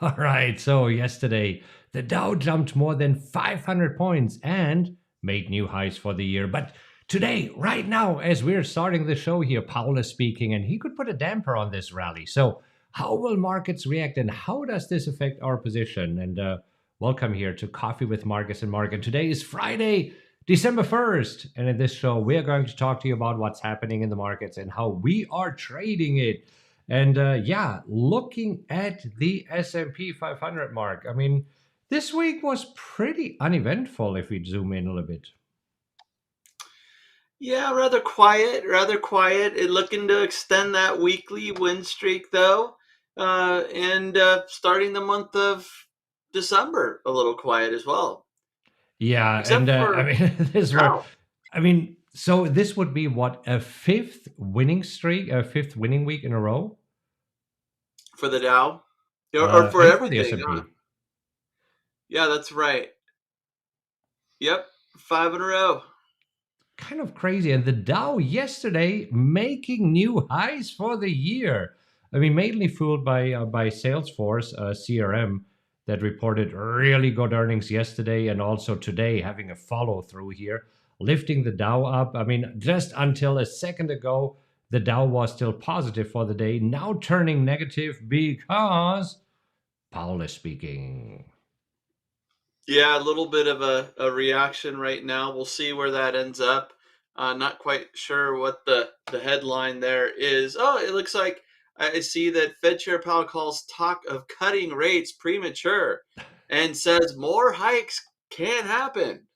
All right, so yesterday the Dow jumped more than 500 points and made new highs for the year. But today, right now, as we're starting the show here, Powell is speaking and he could put a damper on this rally. So, how will markets react and how does this affect our position? And welcome here to Coffee with Markus and Mark. And today is Friday, December 1st. And in this show, we're going to talk to you about what's happening in the markets and how we are trading it. And looking at the S&P 500 mark, I mean, this week was pretty uneventful if we zoom in a little bit. Yeah, rather quiet, rather quiet. It looking to extend that weekly win streak though, and starting the month of December a little quiet as well. Yeah, and Except I for mean, Dow. so this would be what, a fifth winning streak, a fifth winning week in a row, For the Dow, or for and for the everything. S&P. Yeah, that's right. Yep, 5 in a row. Kind of crazy. And the Dow yesterday making new highs for the year. I mean, mainly fueled by Salesforce CRM that reported really good earnings yesterday and also today, having a follow through here, lifting the Dow up. I mean, just until a second ago, the Dow was still positive for the day, now turning negative because Powell is speaking. Yeah, a little bit of a reaction right now. We'll see where that ends up. Not quite sure what the headline there is. Oh, it looks like I see that Fed Chair Powell calls talk of cutting rates premature and says more hikes can happen.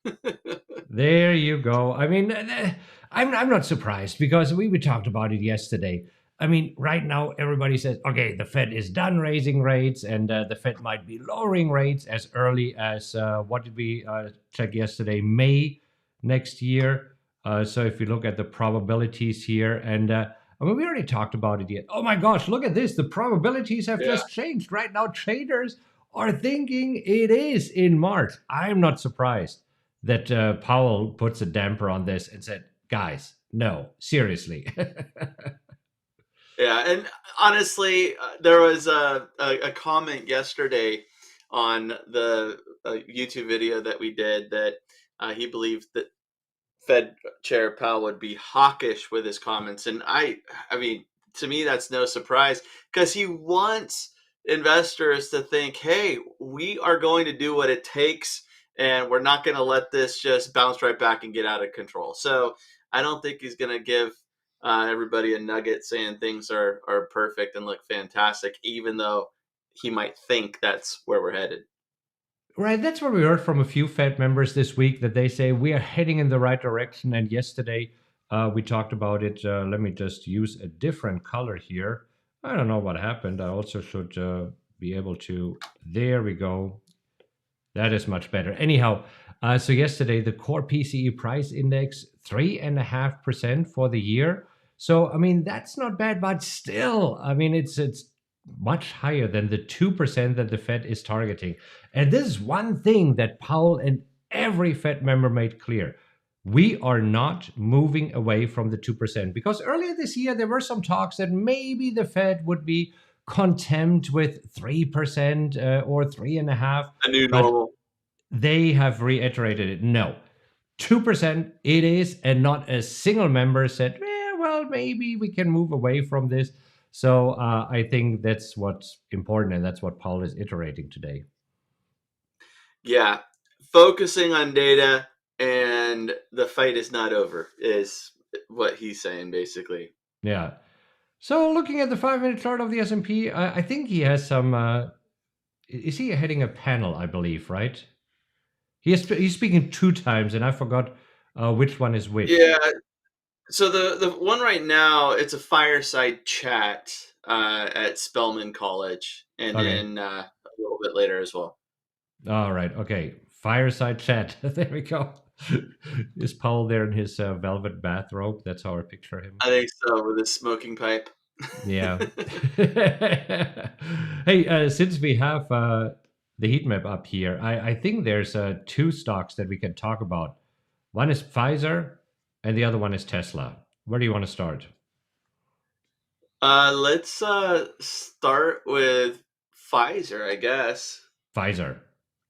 There you go. I mean, I'm not surprised because we talked about it yesterday. I mean, right now everybody says, okay, the Fed is done raising rates, and the Fed might be lowering rates as early as what did we check yesterday? May next year. So if you look at the probabilities here, and I mean, we already talked about it yet. Oh my gosh, look at this! The probabilities have Yeah. just changed. Right now, traders are thinking it is in March. I'm not surprised that Powell puts a damper on this and said, guys, no, seriously. Yeah, and honestly, there was a comment yesterday on the YouTube video that we did that he believed that Fed Chair Powell would be hawkish with his comments, and I mean, to me, that's no surprise because he wants investors to think, "Hey, we are going to do what it takes, and we're not going to let this just bounce right back and get out of control." So I don't think he's going to give everybody a nugget saying things are perfect and look fantastic, even though he might think that's where we're headed. Right, that's what we heard from a few Fed members this week, that they say we are heading in the right direction. And yesterday we talked about it. Let me just use a different color here. I don't know what happened. I also should be able to. There we go. That is much better. Anyhow, so yesterday the core PCE price index 3.5% for the year. So I mean that's not bad, but still, I mean it's much higher than the 2% that the Fed is targeting. And this is one thing that Powell and every Fed member made clear. We are not moving away from the 2% because earlier this year there were some talks that maybe the Fed would be content with 3% or 3.5%. A new But normal. they have reiterated it. No, 2% it is, and not a single member said, well, maybe we can move away from this. So I think that's what's important, and that's what Paul is iterating today. Yeah, focusing on data and the fight is not over is what he's saying basically. Yeah. So looking at the 5 minute chart of the S&P, I think he has some. Is he heading a panel? I believe, right? He's speaking two times, and I forgot which one is which. Yeah. So the one right now, it's a fireside chat at Spelman College, and Okay. then a little bit later as well. All right. Okay. Fireside chat. There we go. Is Paul there in his velvet bathrobe? That's how I picture him. I think so, with his smoking pipe. Yeah. Hey, since we have the heat map up here, I think there's two stocks that we can talk about. One is Pfizer, and the other one is Tesla. Where do you want to start? Let's start with Pfizer, I guess. Pfizer.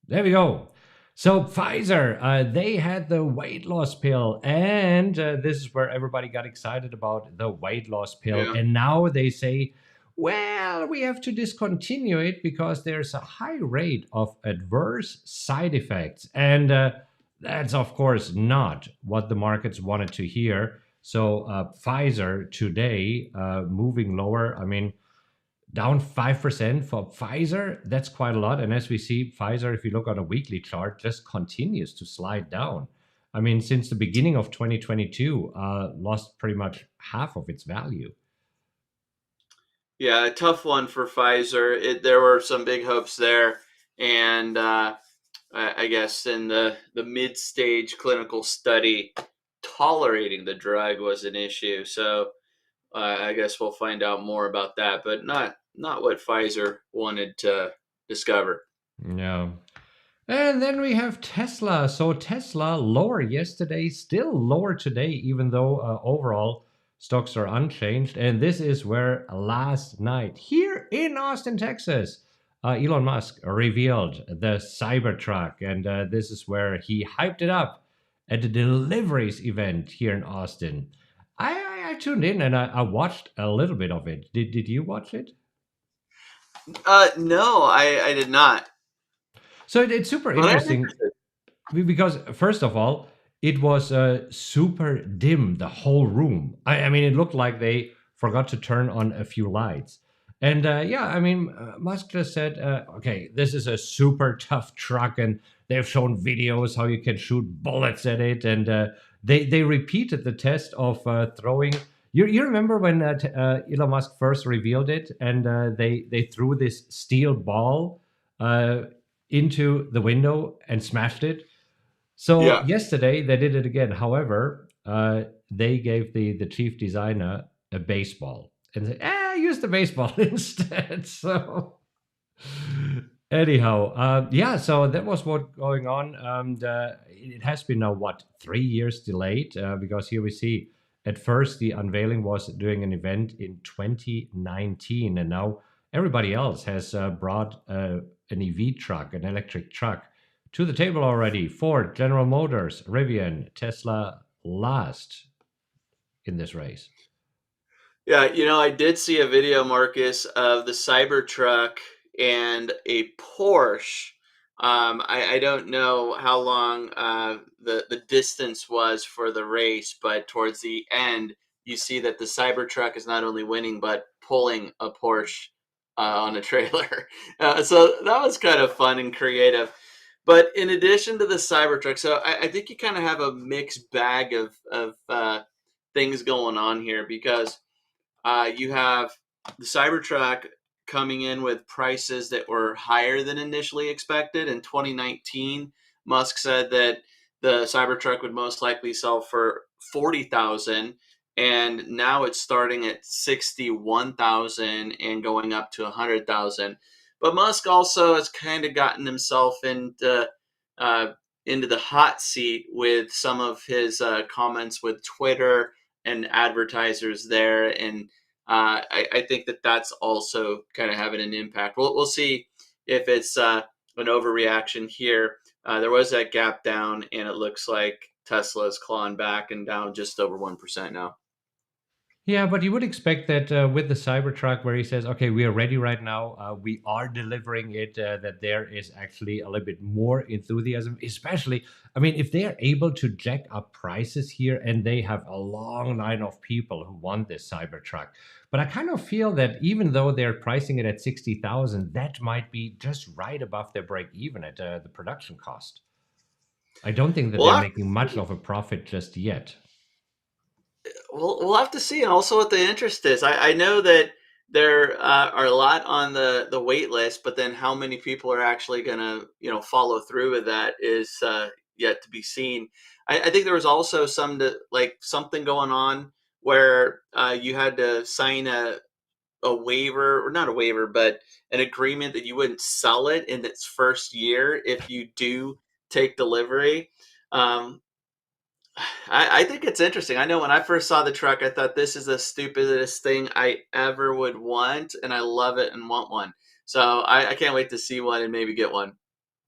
There we go. So Pfizer, they had the weight loss pill, and this is where everybody got excited about the weight loss pill. Yeah. And now they say, well, we have to discontinue it because there's a high rate of adverse side effects. And that's, of course, not what the markets wanted to hear. So Pfizer today moving lower. I mean, down 5% for Pfizer. That's quite a lot. And as we see, Pfizer, if you look on a weekly chart, just continues to slide down. I mean, since the beginning of 2022, lost pretty much half of its value. Yeah, a tough one for Pfizer. There were some big hopes there, and I guess in the mid stage clinical study, tolerating the drug was an issue. So I guess we'll find out more about that, but not what Pfizer wanted to discover. Yeah. And then we have Tesla. So Tesla lower yesterday, still lower today, even though overall stocks are unchanged. And this is where last night, here in Austin, Texas, Elon Musk revealed the Cybertruck. And this is where he hyped it up at the deliveries event here in Austin. I tuned in and I watched a little bit of it. Did you watch it? No, I did not, So it's super but I'm interesting interested. because first of all, it was super dim, the whole room. I mean, it looked like they forgot to turn on a few lights. And yeah, I mean, Musk just said, okay, this is a super tough truck, and they've shown videos how you can shoot bullets at it, and they repeated the test of throwing. You remember when Elon Musk first revealed it, and they threw this steel ball uh, into the window and smashed it. So Yeah, yesterday they did it again. However, they gave the chief designer a baseball and said, use the baseball instead. So anyhow, yeah. So that was what going on. It has been now what 3 years delayed because here we see at first the unveiling was during an event in 2019, and now everybody else has brought an EV truck, an electric truck to the table already. Ford, General Motors, Rivian, Tesla last in this race. yeah. I did see a video, Marcus, of the Cybertruck and a Porsche. I don't know how long the distance was for the race, but towards the end, you see that the Cybertruck is not only winning but pulling a Porsche on a trailer. So that was kind of fun and creative. But in addition to the Cybertruck, so I think you kind of have a mixed bag of things going on here because you have the Cybertruck coming in with prices that were higher than initially expected. In 2019, Musk said that the Cybertruck would most likely sell for 40,000, and now it's starting at 61,000 and going up to 100,000. But Musk also has kind of gotten himself uh, into the hot seat with some of his comments with Twitter and advertisers there, and I think that that's also kind of having an impact. We'll see if it's an overreaction here. There was that gap down, and it looks like Tesla's clawing back and down just over 1% now. Yeah, but you would expect that with the Cybertruck, where he says, "Okay, we are ready right now. We are delivering it." That there is actually a little bit more enthusiasm, especially. I mean, if they are able to jack up prices here, and they have a long line of people who want this Cybertruck, but I kind of feel that even though they're pricing it at 60,000, that might be just right above their break even at the production cost. I don't think that We'll they're have making much of a profit just yet. we'll have to see, and also what the interest is. I know that there are a lot on the wait list, but then how many people are actually going to follow through with that is yet to be seen. I think there was also something going on where you had to sign a waiver, or not a waiver, but an agreement that you wouldn't sell it in its first year if you do take delivery. Um, I think it's interesting. I know when I first saw the truck, I thought this is the stupidest thing I ever would want, and I love it and want one. So I can't wait to see one and maybe get one.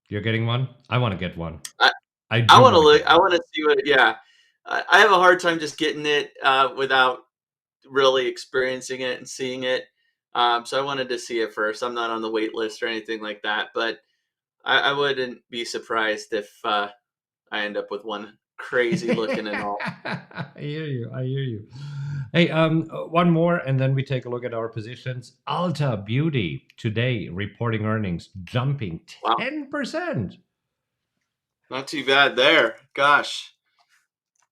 You're getting one? I want to get one. I, I I do want to want to look. get I one. want to see what. Yeah, I have a hard time just getting it without really experiencing it and seeing it. So I wanted to see it first. I'm not on the wait list or anything like that, but I wouldn't be surprised if I end up with one crazy looking and all. I hear you. I hear you. Hey, one more, and then we take a look at our positions. Ulta Beauty today reporting earnings jumping Wow, 10%. not too bad there. Gosh,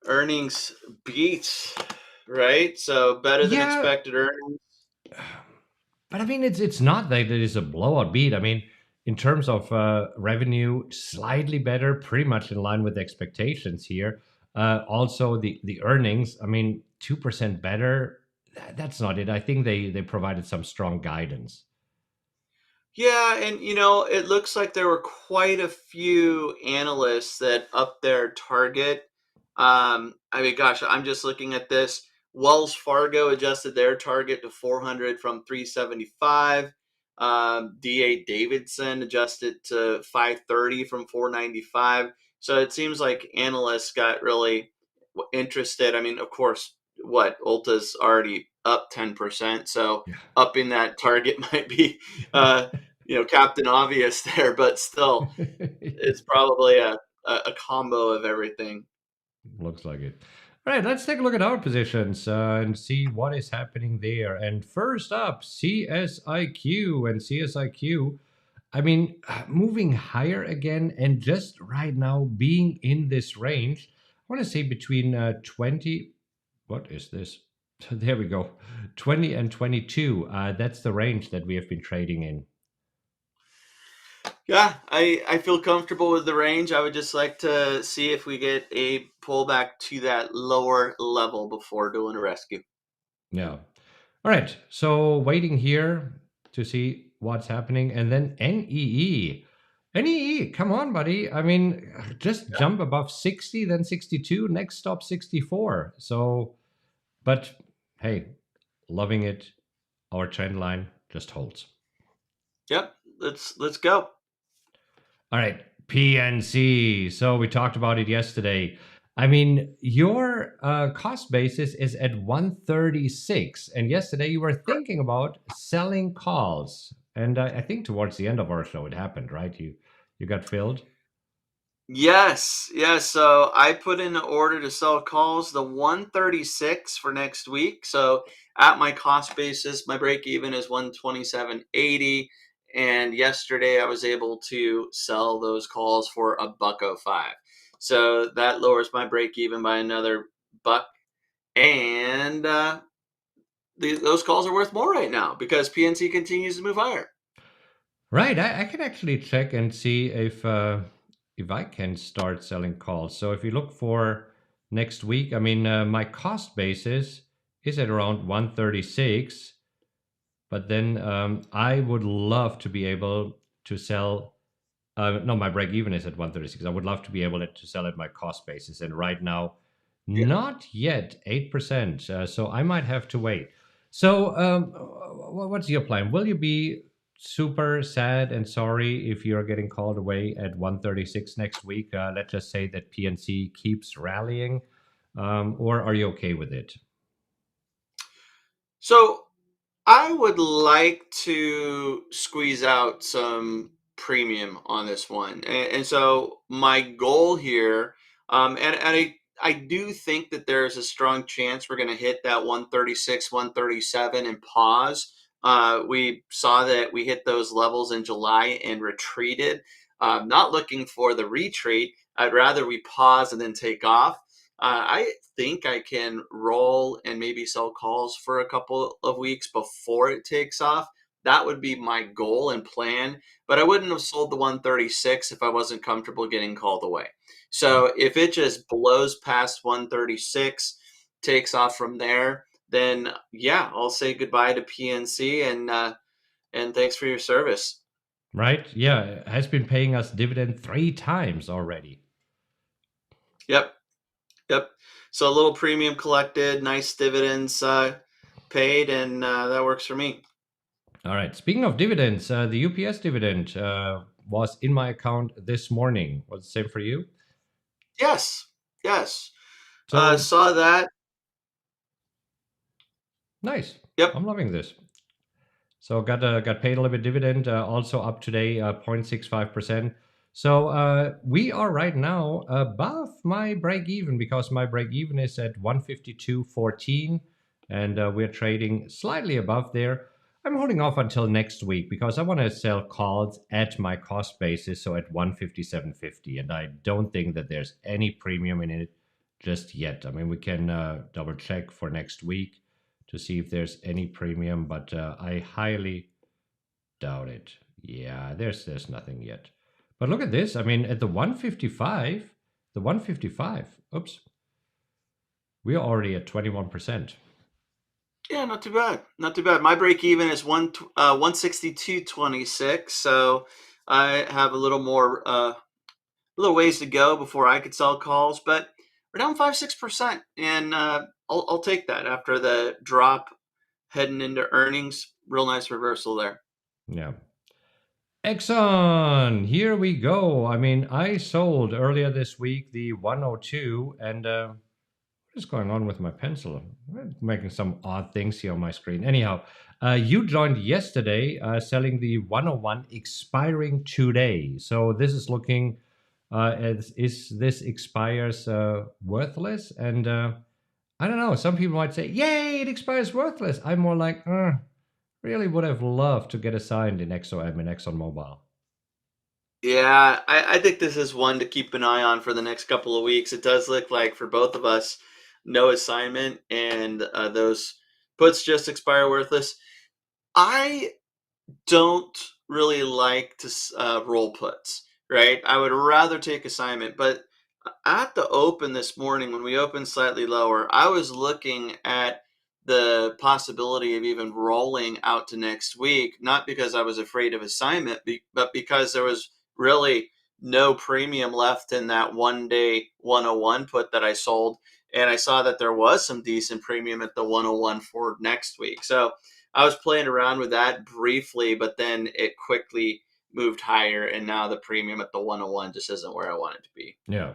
earnings beats, right? So better than Yeah, expected earnings. but I mean, it's not that it is a blowout beat. I mean, in terms of revenue, slightly better, pretty much in line with expectations here. Also, the earnings, I mean, 2% better. That's not it. I think they provided some strong guidance. Yeah, and it looks like there were quite a few analysts that upped their target. I mean, gosh, I'm just looking at this. Wells Fargo adjusted their target to 400 from 375. DA Davidson adjusted to 530 from 495. So it seems like analysts got really interested. I mean, of course, what Ulta's already up 10%, so Yeah. upping that target might be Captain Obvious there, but still, it's probably a combo of everything. Looks like it. All right, let's take a look at our positions and see what is happening there. And first up, CSIQ and CSIQ. I mean, moving higher again, and just right now being in this range. I want to say between 20. What is this? There we go. 20 and 22. That's the range that we have been trading in. Yeah, I feel comfortable with the range. I would just like to see if we get a pullback to that lower level before doing a rescue. Yeah. All right. So waiting here to see what's happening. And then NEE. NEE, come on, buddy. I mean, just Yeah. jump above 60, then 62, next stop 64. So, but hey, loving it. Our trend line just holds. Yep. Let's go. All right, PNC. So we talked about it yesterday. I mean, your cost basis is at 136, and yesterday you were thinking about selling calls, and I think towards the end of our show it happened, right? You got filled. Yes, yes. So I put in an order to sell calls the 136 for next week. So at my cost basis, my break even is 127.80. And yesterday I was able to sell those calls for a buck 05. So that lowers my break even by another buck. And those calls are worth more right now because PNC continues to move higher. Right. I can actually check and see if I can start selling calls. So if you look for next week, I mean, my cost basis is at around 136. But then I would love to be able to sell. No, my break even is at 136. I would love to be able to sell at my cost basis. And right now, Yeah. not yet 8%. So I might have to wait. So, what's your plan? Will you be super sad and sorry if you're getting called away at 136 next week? Let's just say that PNC keeps rallying, or are you okay with it? So I would like to squeeze out some premium on this one. And so my goal here, and I do think that there's a strong chance we're going to hit that 136, 137 and pause. We saw that we hit those levels in July and retreated. Not looking for the retreat. I'd rather we pause and then take off. I think I can roll and maybe sell calls for a couple of weeks before it takes off. That would be my goal and plan. But I wouldn't have sold the 136 if I wasn't comfortable getting called away. So if it just blows past 136, takes off from there, then yeah, I'll say goodbye to PNC and thanks for your service. Right? Yeah, it has been paying us dividend 3 times already. Yep. Yep. So a little premium collected, nice dividends paid, and that works for me. All right. Speaking of dividends, the UPS dividend was in my account this morning. Was the same for you? Yes, yes. So Saw that. nice. Yep. I'm loving this. So got paid a little bit dividend, also up today, 0.65%. So we are right now above my break even because my break even is at 152.14, and we're trading slightly above there. I'm holding off until next week because I want to sell calls at my cost basis, so at 157.50, and I don't think that there's any premium in it just yet. I mean, we can double check for next week to see if there's any premium, but I highly doubt it. Yeah, there's nothing yet. But look at this. I mean, at the 155, the 155. Oops, we are already at 21%. Yeah, not too bad. Not too bad. My break even is 162.26, so I have a little more little ways to go before I could sell calls, but we're down 5-6%, and I'll take that after the drop heading into earnings. Real nice reversal there. Yeah. Exxon, here we go. I mean, I sold earlier this week the 102, and what is going on with my pencil? I'm making some odd things here on my screen. Anyhow, you joined yesterday selling the 101 expiring today. So this is looking as is this expires worthless? And I don't know. Some people might say, "Yay, it expires worthless." I'm more like, really would have loved to get assigned in XOM and ExxonMobil. Yeah, I think this is one to keep an eye on for the next couple of weeks. It does look like for both of us, no assignment, and those puts just expire worthless. I don't really like to roll puts, right? I would rather take assignment, but at the open this morning, when we opened slightly lower, I was looking at the possibility of even rolling out to next week, not because I was afraid of assignment, but because there was really no premium left in that 1-day 101 put that I sold. And I saw that there was some decent premium at the 101 for next week. So I was playing around with that briefly, but then it quickly moved higher. And now the premium at the 101 just isn't where I want it to be. Yeah.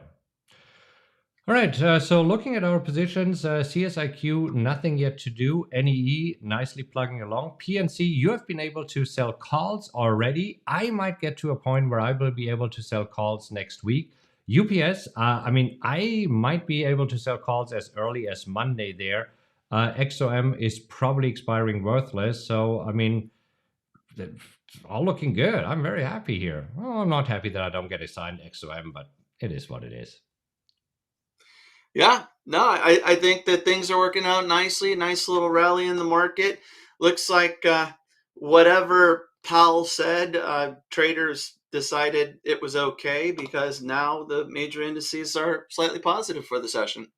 All right, so looking at our positions, CSIQ, nothing yet to do. NEE, nicely plugging along. PNC, you have been able to sell calls already. I might get to a point where I will be able to sell calls next week. UPS, I mean, I might be able to sell calls as early as Monday there. XOM is probably expiring worthless. So, I mean, all looking good. I'm very happy here. Well, I'm not happy that I don't get assigned XOM, but it is what it is. Yeah, no, I think that things are working out nicely. Nice little rally in the market. Looks like whatever Powell said, traders decided it was okay because now the major indices are slightly positive for the session.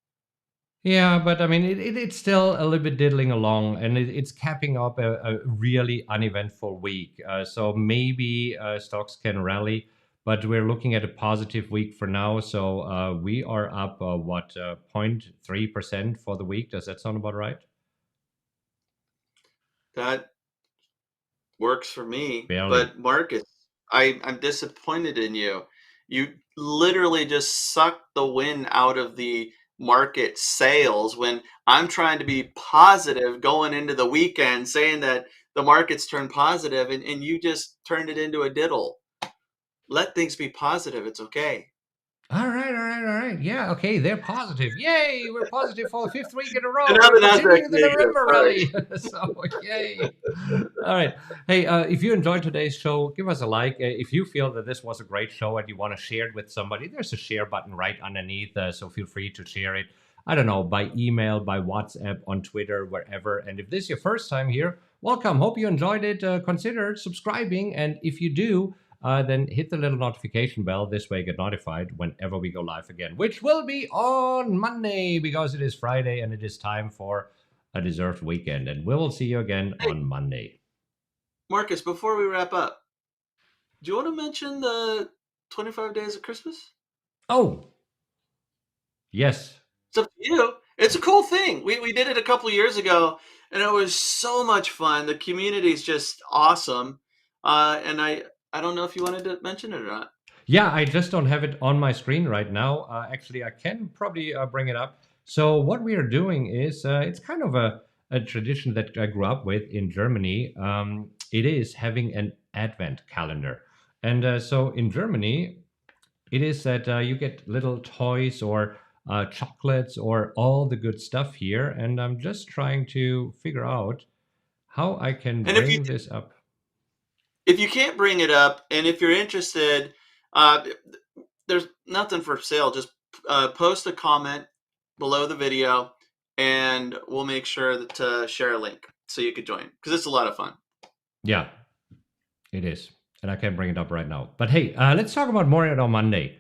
Yeah, but I mean, it's still a little bit diddling along, and it's capping up a really uneventful week. So maybe stocks can rally, but we're looking at a positive week for now. So we are up, 0.3% for the week. Does that sound about right? That works for me. Barely. But Marcus, I'm disappointed in you. You literally just sucked the wind out of the market sales when I'm trying to be positive going into the weekend, saying that the markets turn positive, and you just turned it into a diddle. Let things be positive. It's okay. All right, all right, all right. Yeah, okay, they're positive. Yay, we're positive for the fifth week in a row. And now We're the Nasdaq's continuing the negative. November Sorry. rally. So, yay. All right. Hey, if you enjoyed today's show, give us a like. If you feel that this was a great show and you want to share it with somebody, there's a share button right underneath. So feel free to share it. I don't know, by email, by WhatsApp, on Twitter, wherever. And if this is your first time here, welcome. Hope you enjoyed it. Consider subscribing. And if you do, then hit the little notification bell. This way, you get notified whenever we go live again, which will be on Monday because it is Friday and it is time for a deserved weekend. And we will see you again Hey, on Monday. Marcus, before we wrap up, do you want to mention the 25 days of Christmas? Oh, yes. It's up to you. It's a cool thing. We did it a couple years ago, and it was so much fun. The community is just awesome. And I don't know if you wanted to mention it or not. Yeah, I just don't have it on my screen right now. Actually, I can probably bring it up. So what we are doing is it's kind of a tradition that I grew up with in Germany. It is having an advent calendar. And so in Germany, it is that you get little toys or chocolates or all the good stuff here. And I'm just trying to figure out how I can And bring this up. if you can't bring it up, and if you're interested, uh, there's nothing for sale. Just post a comment below the video, and we'll make sure that to share a link so you could join because it's a lot of fun. Yeah, it is. And I can't bring it up right now. But hey, let's talk about more on Monday.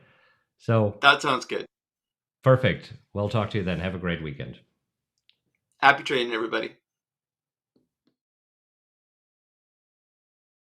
So, That sounds good. perfect. We'll talk to you then. Have a great weekend. Happy trading, everybody.